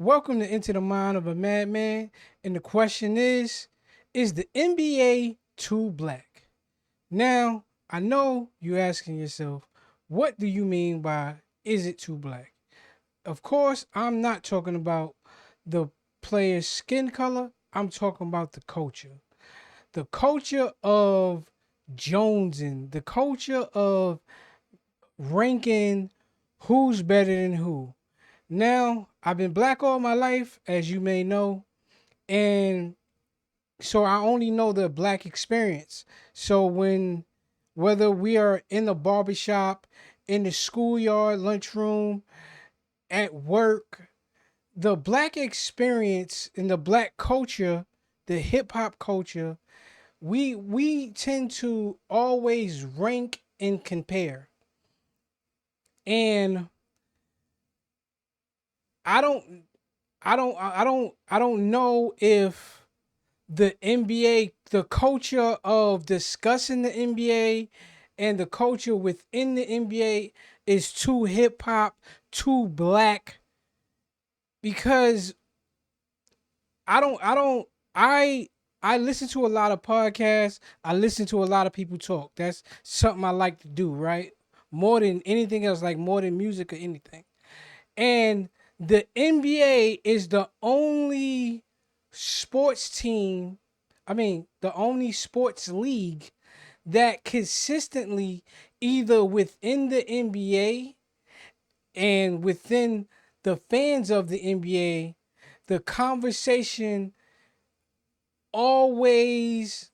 Welcome to Into the Mind of a Madman. And the question is the NBA too black? Now, I know you're asking yourself, what do you mean by is it too black? Of course, I'm not talking about the player's skin color. I'm talking about the culture. The culture of jonesing, the culture of ranking who's better than who. Now, I've been black all my life, as you may know, and so I only know the black experience. So whether we are in the barbershop, in the schoolyard, lunchroom, at work, the black experience in the black culture, the hip hop culture, we tend to always rank and compare. And I don't I don't know if the NBA, the culture of discussing the NBA and the culture within the NBA is too hip hop, too black, because I don't I listen to a lot of podcasts. I listen to a lot of people talk. That's something I like to do, right? More than anything else, like more than music or anything. And the NBA is the only sports team, the only sports league that consistently, either within the NBA and within the fans of the NBA, the conversation always,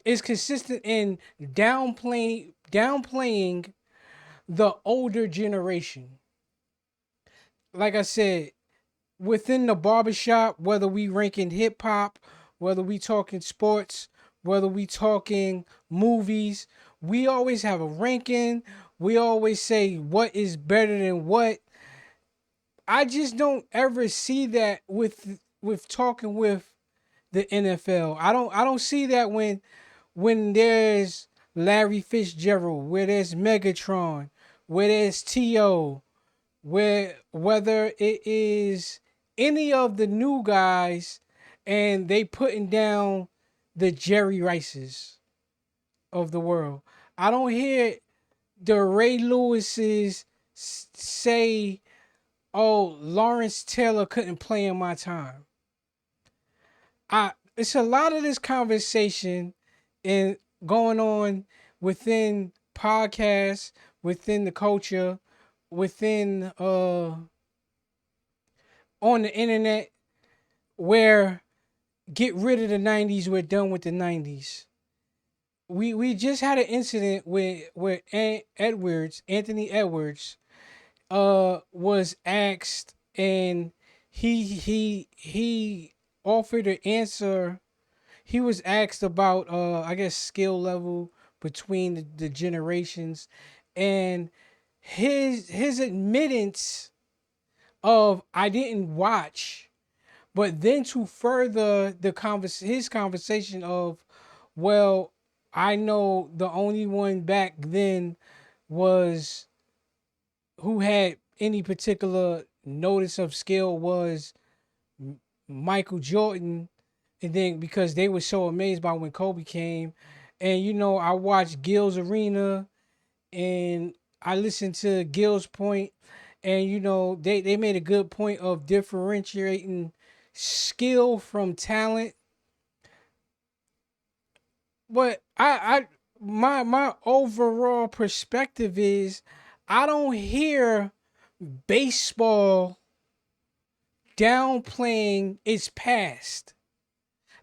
is consistent in downplaying the older generation. Like I said, within the barbershop, whether we ranking hip hop, whether we talking sports, whether we talking movies, we always have a ranking. We always say what is better than what. I just don't ever see that with talking with the NFL. I don't see that when there's Larry Fitzgerald, where there's Megatron, where there's T.O., whether it is any of the new guys and they putting down the Jerry Rices of the world. I don't hear the Ray Lewises say, "Oh, Lawrence Taylor couldn't play in my time." It's a lot of this conversation and going on within podcasts, within the culture, within on the internet, where get rid of the 90s, we're done with the 90s. We just had an incident where Anthony Edwards was asked, and he offered an answer. He was asked about I guess skill level between the generations, and his admittance of I didn't watch. But then to further his conversation of, well, I know the only one back then was who had any particular notice of skill was Michael Jordan, and then because they were so amazed by when Kobe came, and I watched Gil's Arena and I listened to Gil's point, and they made a good point of differentiating skill from talent. But my overall perspective is I don't hear baseball downplaying its past.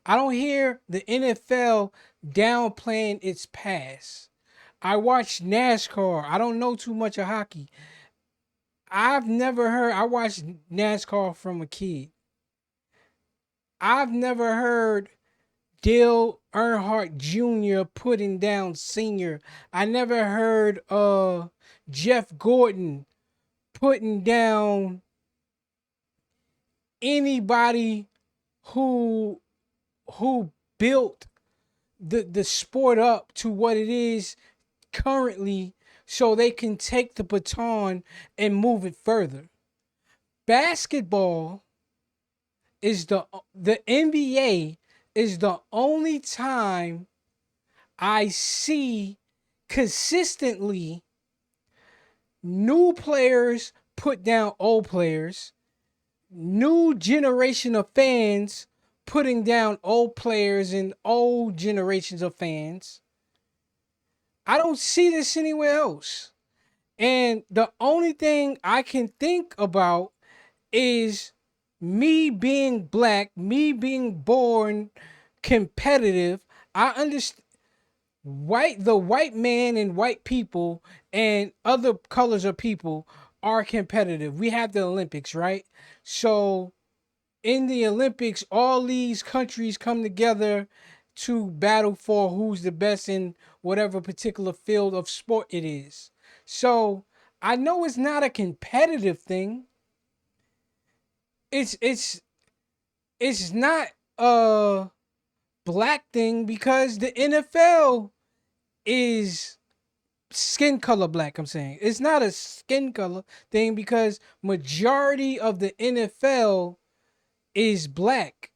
I don't hear the NFL downplaying its past. I watch NASCAR. I don't know too much of hockey. I watched NASCAR from a kid. I've never heard Dale Earnhardt Jr. putting down Senior. I never heard Jeff Gordon putting down anybody who who built the sport up to what it is currently so they can take the baton and move it further. basketball is the NBA is the only time I see consistently new players put down old players, new generation of fans putting down old players and old generations of fans. I don't see this anywhere else. And the only thing I can think about is me being black, me being born competitive. I understand the white man and white people and other colors of people are competitive. We have the Olympics, right? So in the Olympics, all these countries come together to battle for who's the best in whatever particular field of sport it is. So I know it's not a competitive thing. It's it's it's not a black thing because the NFL is skin color black. I'm saying it's not a skin color thing because majority of the NFL is black.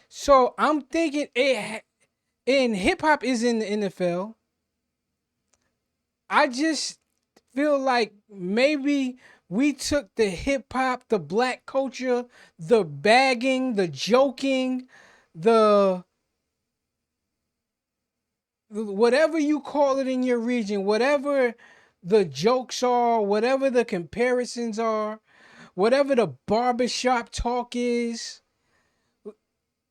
So I'm thinking it and hip hop is in the NFL. I just feel like maybe we took the hip hop, the black culture, the bagging, the joking, the whatever you call it in your region, whatever the jokes are, whatever the comparisons are, whatever the barbershop talk is,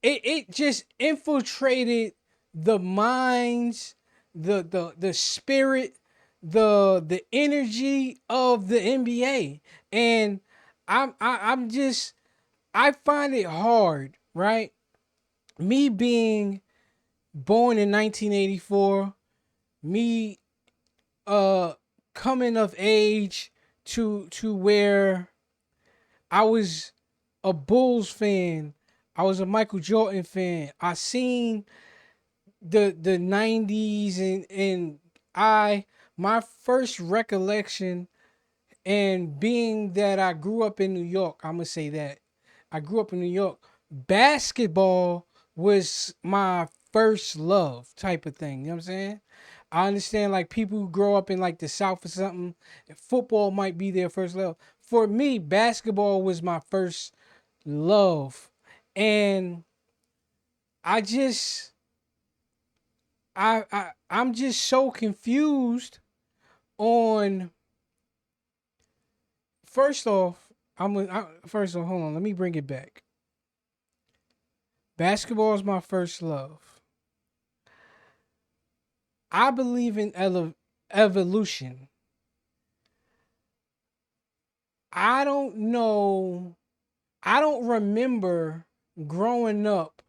it just infiltrated the minds, the spirit, the energy of the NBA. And I'm just I find it hard, right? Me being born in 1984, me uh coming of age to where I was a Bulls fan. I was a Michael Jordan fan. I seen the 90s and I my first recollection and being that I grew up in New York, I'm gonna say that. I grew up in New York. Basketball was my first love type of thing. You know what I'm saying? I understand like people who grow up in like the South or something, football might be their first love. For me, basketball was my first love. And I just I'm just so confused on first off, first off, hold on, let me bring it back. Basketball is my first love. I believe in evolution. I don't know. I don't remember growing up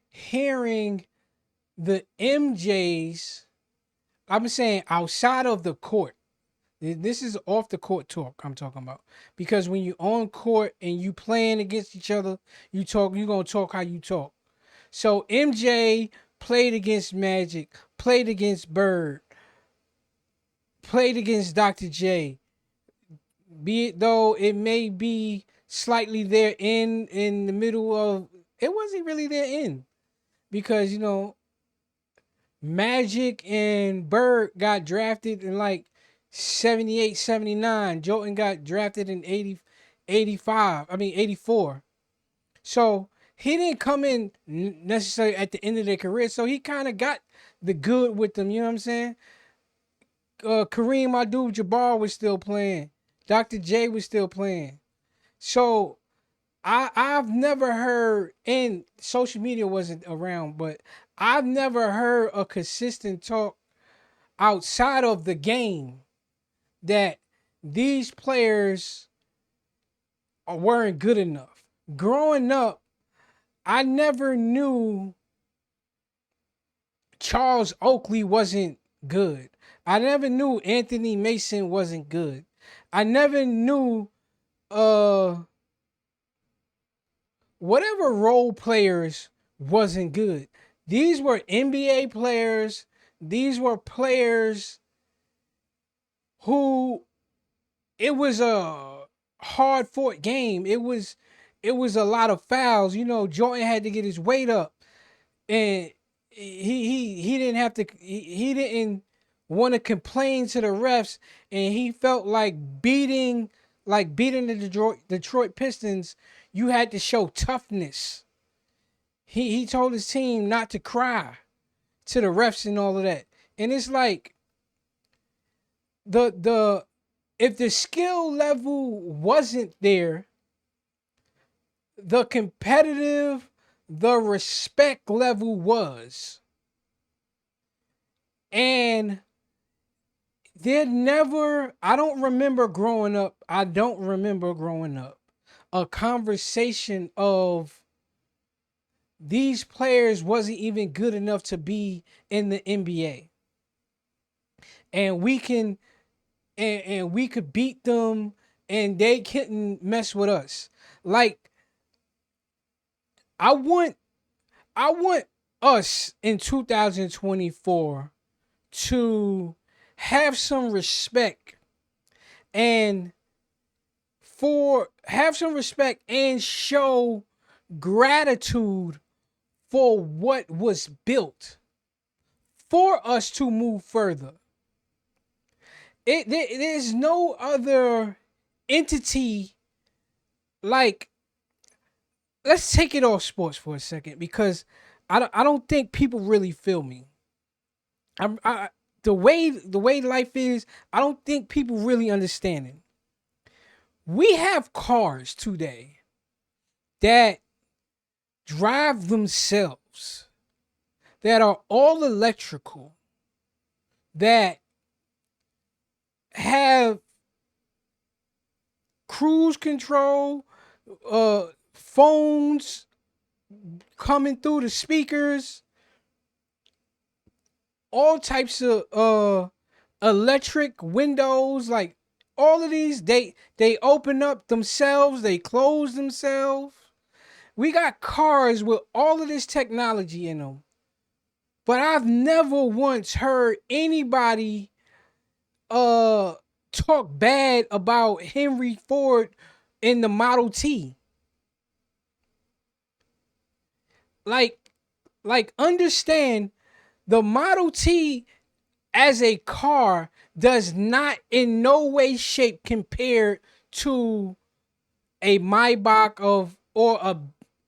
hearing the MJs. I'm saying outside of the court. This is off the court talk I'm talking about. Because when you on court and you playing against each other, you gonna talk how you talk. So MJ played against Magic, played against Bird, played against Dr. J. Be it though it may be slightly there in the middle of it wasn't really their end. Because Magic and Bird got drafted in like 78, 79. Jordan got drafted in 80, 85. I mean 84. So he didn't come in necessarily at the end of their career. So he kind of got the good with them. You know what I'm saying? Kareem Abdul-Jabbar was still playing. Dr. J was still playing. So I've never heard, and social media wasn't around, but I've never heard a consistent talk outside of the game that these players weren't good enough. Growing up, I never knew Charles Oakley wasn't good. I never knew Anthony Mason wasn't good. I never knew whatever role players wasn't good. These were NBA players. These were players who it was hard fought game. It was a lot of fouls. Jordan had to get his weight up, and he didn't have to. He didn't want to complain to the refs, and he felt like beating the Detroit Pistons. You had to show toughness. He told his team not to cry to the refs and all of that, and it's like the if the skill level wasn't there, the competitive, the respect level was. And I don't remember growing up a conversation of these players wasn't even good enough to be in the NBA. And we could beat them and they couldn't mess with us. Like I want I want us in 2024 to have some respect and show gratitude for what was built for us to move further. There's no other entity like. Let's take it off sports for a second because I don't think people really feel me. I the way life is, I don't think people really understand it. We have cars today that drive themselves, that are all electrical, that have cruise control, phones coming through the speakers, all types of electric windows, like all of these, they open up themselves, they close themselves. We got cars with all of this technology in them, but I've never once heard anybody uh talk bad about Henry Ford in the Model T. Like understand, the Model T as a car does not in no way shape compare to a Maybach or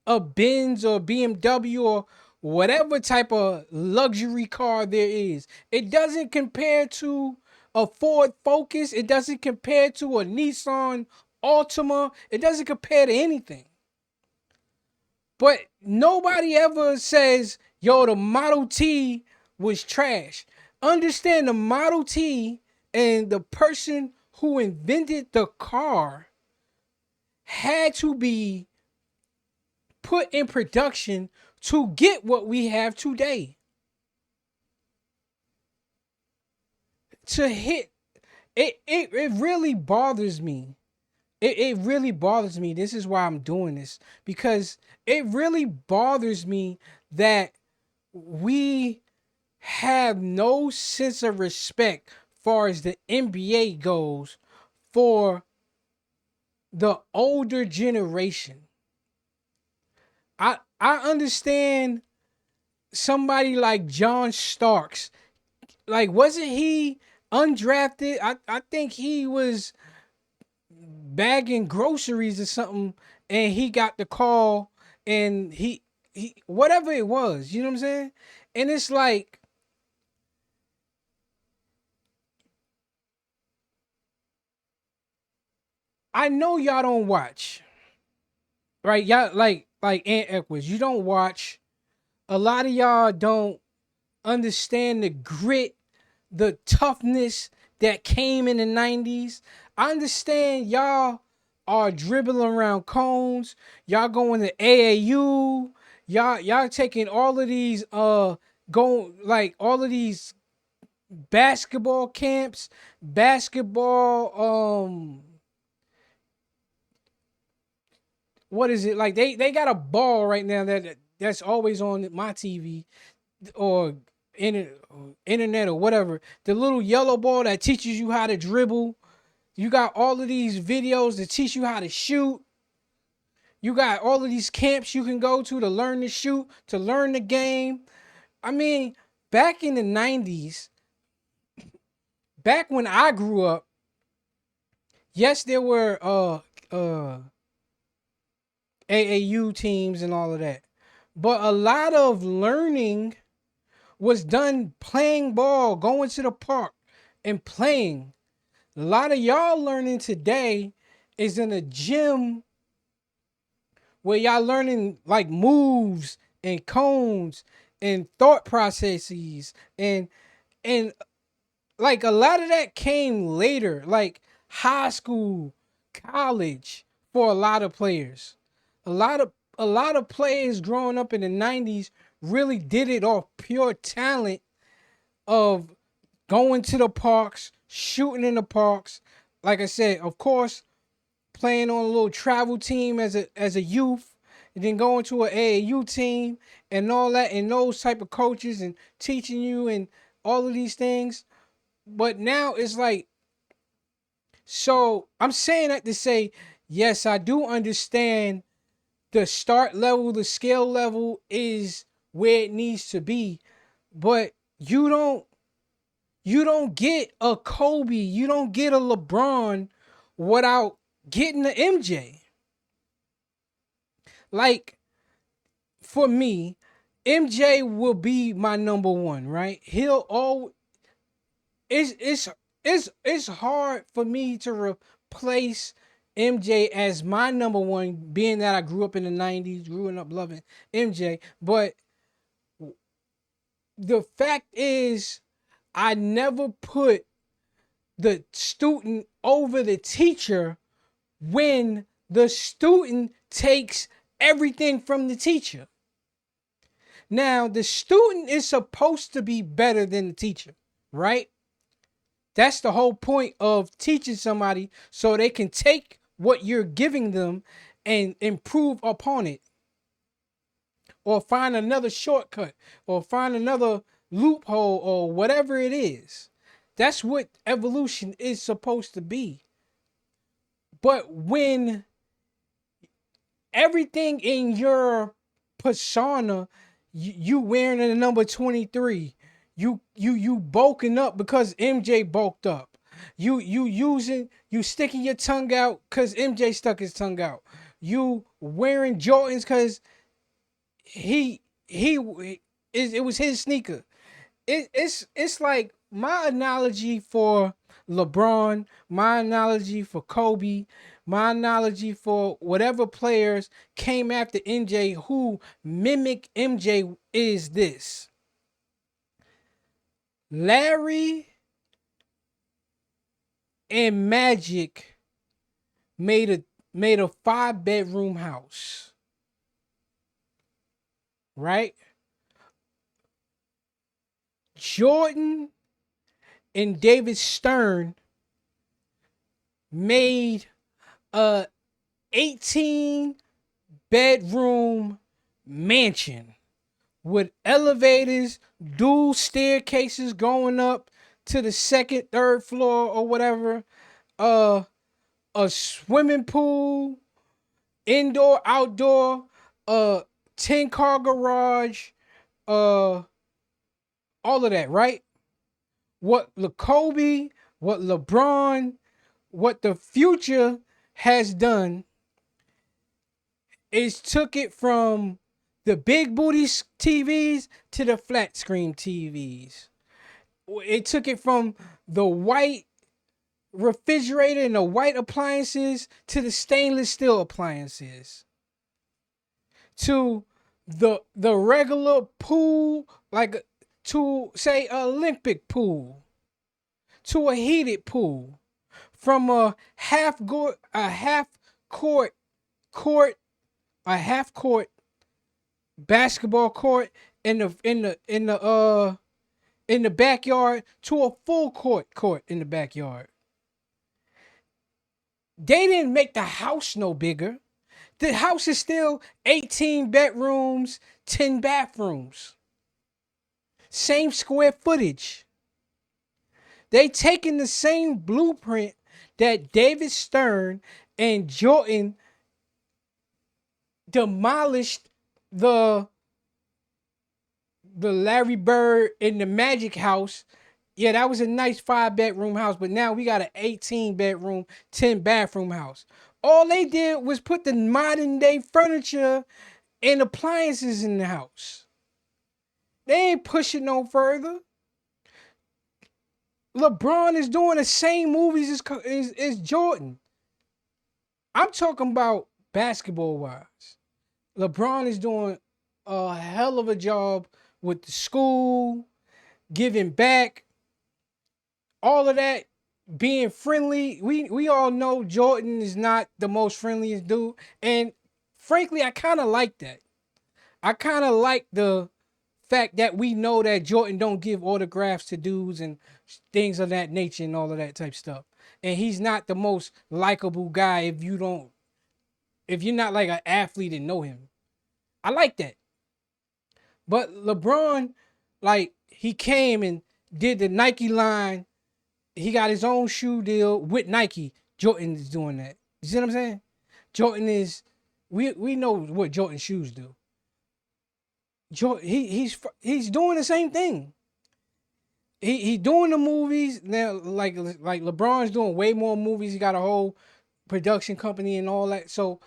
a Benz or BMW or whatever type of luxury car there is. It doesn't compare to a Ford Focus. It doesn't compare to a Nissan Altima. It doesn't compare to anything. But nobody ever says, yo, the Model T was trash. Understand, the Model T and the person who invented the car had to be put in production to get what we have today. To hit it really bothers me. It really bothers me. This is why I'm doing this, because it really bothers me that we have no sense of respect far as the NBA goes for the older generation. I understand somebody like John Starks. Like, wasn't he undrafted? I think he was bagging groceries or something, and he got the call, and he whatever it was, you know what I'm saying? And it's like, I know y'all don't watch, right? Y'all like Aunt Equus, you don't watch. A lot of y'all don't understand the grit, the toughness that came in the 90s. I understand y'all are dribbling around cones. Y'all going to AAU. Y'all taking all of these going like all of these basketball camps, basketball what is it? Like they got a ball right now that's always on my TV or internet or whatever. The little yellow ball that teaches you how to dribble. You got all of these videos to teach you how to shoot. You got all of these camps you can go to learn to shoot, to learn the game. I mean, back in the 90s, back when I grew up, yes, there were AAU teams and all of that. But a lot of learning was done playing ball, going to the park and playing. A lot of y'all learning today is in a gym where y'all learning like moves and cones and thought processes and like a lot of that came later, like high school, college for a lot of players. A lot of players growing up in the 90s really did it off pure talent of going to the parks, shooting in the parks. Like I said, of course, playing on a little travel team as a youth, and then going to an AAU team and all that, and those type of coaches and teaching you and all of these things. But now it's like, so I'm saying that to say, yes, I do understand the start level, the skill level is where it needs to be, but you don't get a Kobe, you don't get a LeBron without getting the MJ. Like, for me, MJ will be my number one, right? He'll all it's hard for me to replace MJ as my number one, being that I grew up in the 90s, growing up loving MJ. But the fact is, I never put the student over the teacher when the student takes everything from the teacher. Now, the student is supposed to be better than the teacher, right? That's the whole point of teaching somebody, so they can take what you're giving them and improve upon it, or find another shortcut, or find another loophole, or whatever it is. That's what evolution is supposed to be. But when everything in your persona, you wearing a number 23, you bulking up because MJ bulked up. You sticking your tongue out because MJ stuck his tongue out. You wearing Jordans because it was his sneaker. It's like my analogy for LeBron, my analogy for Kobe, my analogy for whatever players came after MJ who mimic MJ is this. Larry and Magic made a 5-bedroom house, right? Jordan and David Stern made a 18-bedroom mansion with elevators, dual staircases going up to the second, third floor or whatever. A swimming pool, indoor, outdoor, 10-car garage, all of that, right? What Kobe, what LeBron, what the future has done is took it from the big booty TVs to the flat screen TVs. It took it from the white refrigerator and the white appliances to the stainless steel appliances, to the regular pool, like, to say Olympic pool, to a heated pool, from a half court court, a half court basketball court in the backyard, to a full court in the backyard. They didn't make the house no bigger. The house is still 18 bedrooms, 10 bathrooms. Same square footage. They taking the same blueprint that David Stern and Jordan demolished the Larry Bird in the Magic House. Yeah, that was a nice 5-bedroom house, but now we got an 18-bedroom, 10-bathroom house. All they did was put the modern day furniture and appliances in the house. They ain't pushing no further. LeBron is doing the same movies as Jordan. I'm talking about basketball wise. LeBron is doing a hell of a job with the school, giving back, all of that, being friendly. We all know Jordan is not the most friendliest dude, and frankly, I kind of like that. I kind of like the fact that we know that Jordan don't give autographs to dudes and things of that nature and all of that type stuff. And he's not the most likable guy if you're not like an athlete and know him. I like that. But LeBron, like, he came and did the Nike line. He got his own shoe deal with Nike. Jordan is doing that. You see what I'm saying? Jordan is, we know what Jordan shoes do. Jordan, he's doing the same thing. He doing the movies now. Like LeBron's doing way more movies. He got a whole production company and all that. So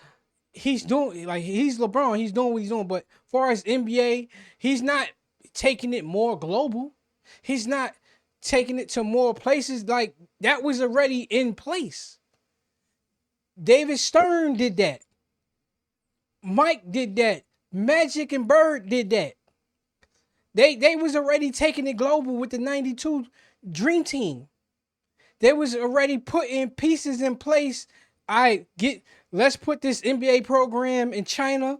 he's doing, like, he's LeBron. He's doing what he's doing. But as far as NBA, he's not taking it more global. He's not taking it to more places. Like, that was already in place. David Stern did that. Mike did that. Magic and Bird did that. They was already taking it global with the 92 Dream Team. They was already putting pieces in place. Let's put this NBA program in China.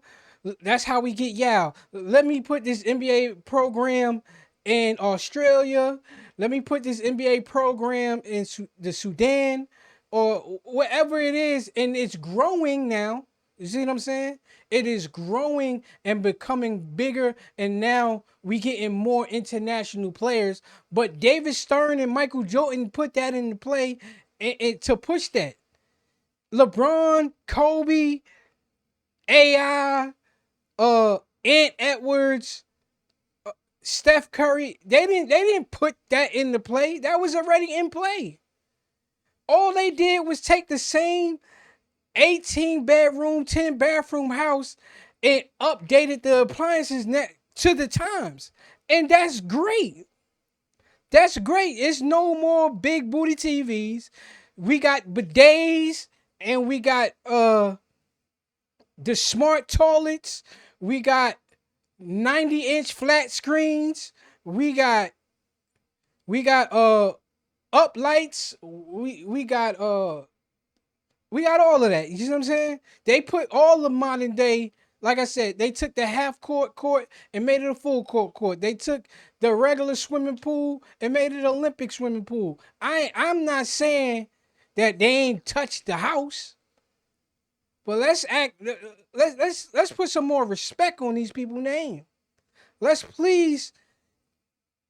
That's how we get Yao. Let me put this NBA program in Australia. Let me put this NBA program in the Sudan or wherever it is. And it's growing now. You see what I'm saying? It is growing and becoming bigger, and now we getting more international players. But David Stern and Michael Jordan put that into play and to push that. LeBron, Kobe, AI, Ant Edwards, Steph Curry, they didn't put that into play. That was already in play. All they did was take the same 18-bedroom, 10-bathroom house and updated the appliances to the times. And that's great. That's great. It's no more big booty TVs. We got bidets and we got the smart toilets. We got 90-inch flat screens. We got up lights. We got all of that. You see what I'm saying? They put all the modern day, like I said, they took the half court and made it a full court. They took the regular swimming pool and made it an Olympic swimming pool. I'm not saying that they ain't touched the house, but let's put some more respect on these people's name. Let's please,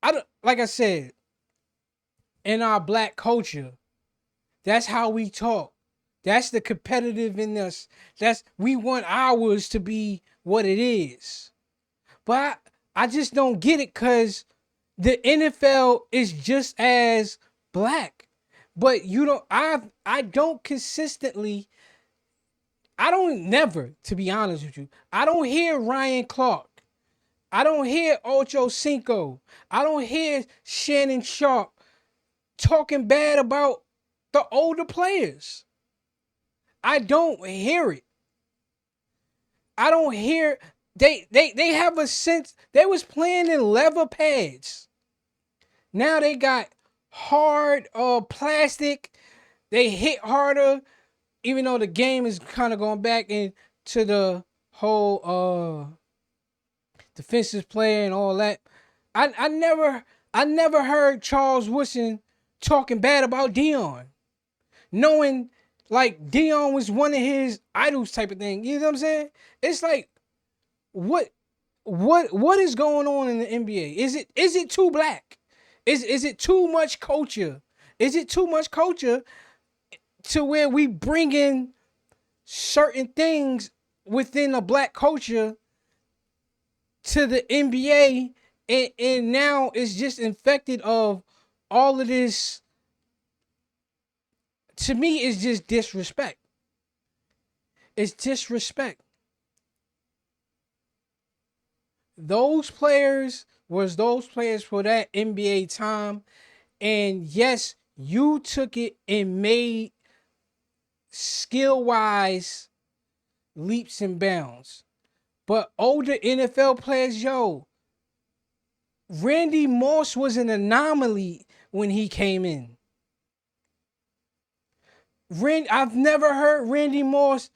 like I said, in our black culture, that's how we talk. That's the competitive in us. We want ours to be what it is. But I just don't get it because the NFL is just as black. But I don't consistently, to be honest with you, I don't hear Ryan Clark. I don't hear Ocho Cinco. I don't hear Shannon Sharp talking bad about the older players. I don't hear it. I don't hear they have a sense. They was playing in leather pads. Now they got hard plastic. They hit harder, even though the game is kind of going back into the whole defensive play and all that. I never heard Charles Woodson talking bad about Deion, knowing like Deion was one of his idols type of thing. You know what I'm saying? It's like, what is going on in the NBA? Is it too black? Is it too much culture? Is it too much culture to where we bring in certain things within a black culture to the NBA, and now it's just infected of all of this. To me, it's just disrespect. It's disrespect. Those players was those players for that NBA time, and yes, you took it and made skill wise leaps and bounds. But older NFL players, yo, Randy Moss was an anomaly when he came in. I've never heard Randy Moss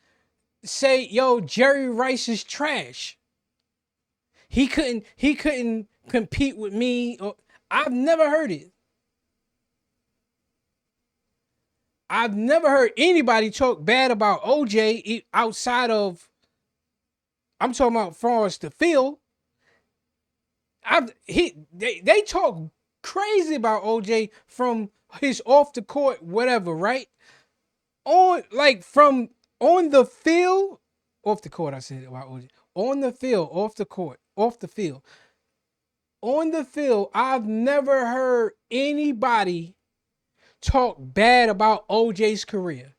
say, "Yo, Jerry Rice is trash. He couldn't compete with me." I've never heard it. I've never heard anybody talk bad about OJ outside of, I'm talking about far as the field. They talk crazy about OJ from his off the court, whatever, right? On like from on the field, off the court. I said about OJ. On the field, off the court, off the field. On the field, I've never heard anybody talk bad about OJ's career.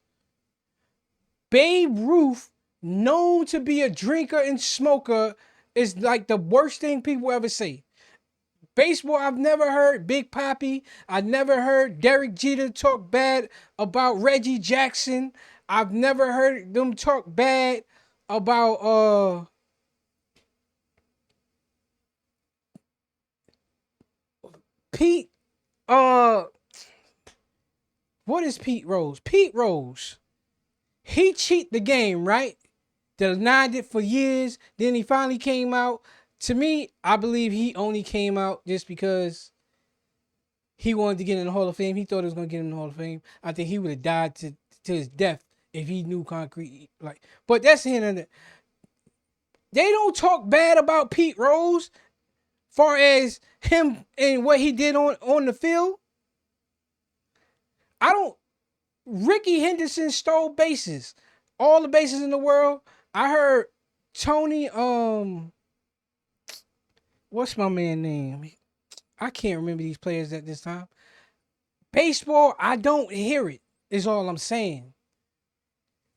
Babe Ruth, known to be a drinker and smoker, is like the worst thing people ever say. Baseball, I've never heard Big Papi. I never heard Derek Jeter talk bad about Reggie Jackson. I've never heard them talk bad about Pete. What is Pete Rose? Pete Rose. He cheat the game, right? Denied it for years. Then he finally came out. To me, I believe he only came out just because he wanted to get in the Hall of Fame. He thought he was gonna get in the Hall of Fame. I think he would have died to his death if he knew concrete. Like, but that's the end of it. They don't talk bad about Pete Rose, far as him and what he did on the field. I don't. Ricky Henderson stole bases, all the bases in the world. I heard Tony. What's my man name? I can't remember these players at this time. Baseball, I don't hear it. Is all I'm saying.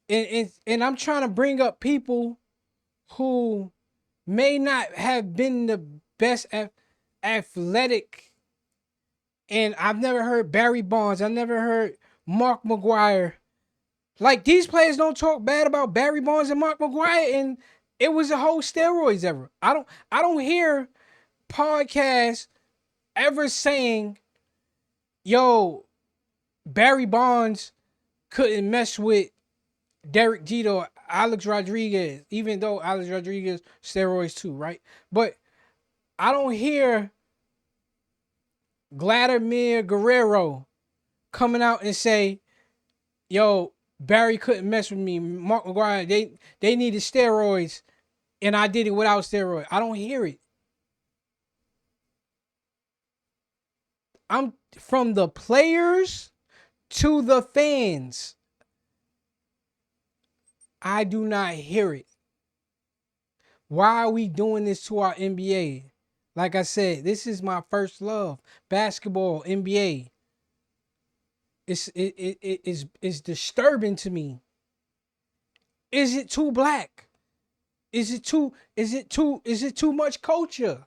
And I'm trying to bring up people who may not have been the best athletic. And I've never heard Barry Bonds. I've never heard Mark McGwire. Like, these players don't talk bad about Barry Bonds and Mark McGwire, and it was a whole steroids era. I don't hear podcasts ever saying, yo, Barry Bonds couldn't mess with Derek Jeter or Alex Rodriguez, even though Alex Rodriguez steroids too, right? But I don't hear Vladimir Guerrero coming out and say, yo, Barry couldn't mess with me. Mark McGwire, they needed steroids, and I did it without steroids. I don't hear it. I'm from the players to the fans. I do not hear it. Why are we doing this to our NBA? Like I said, this is my first love. Basketball, NBA. It's disturbing to me. Is it too black? Is it too much culture?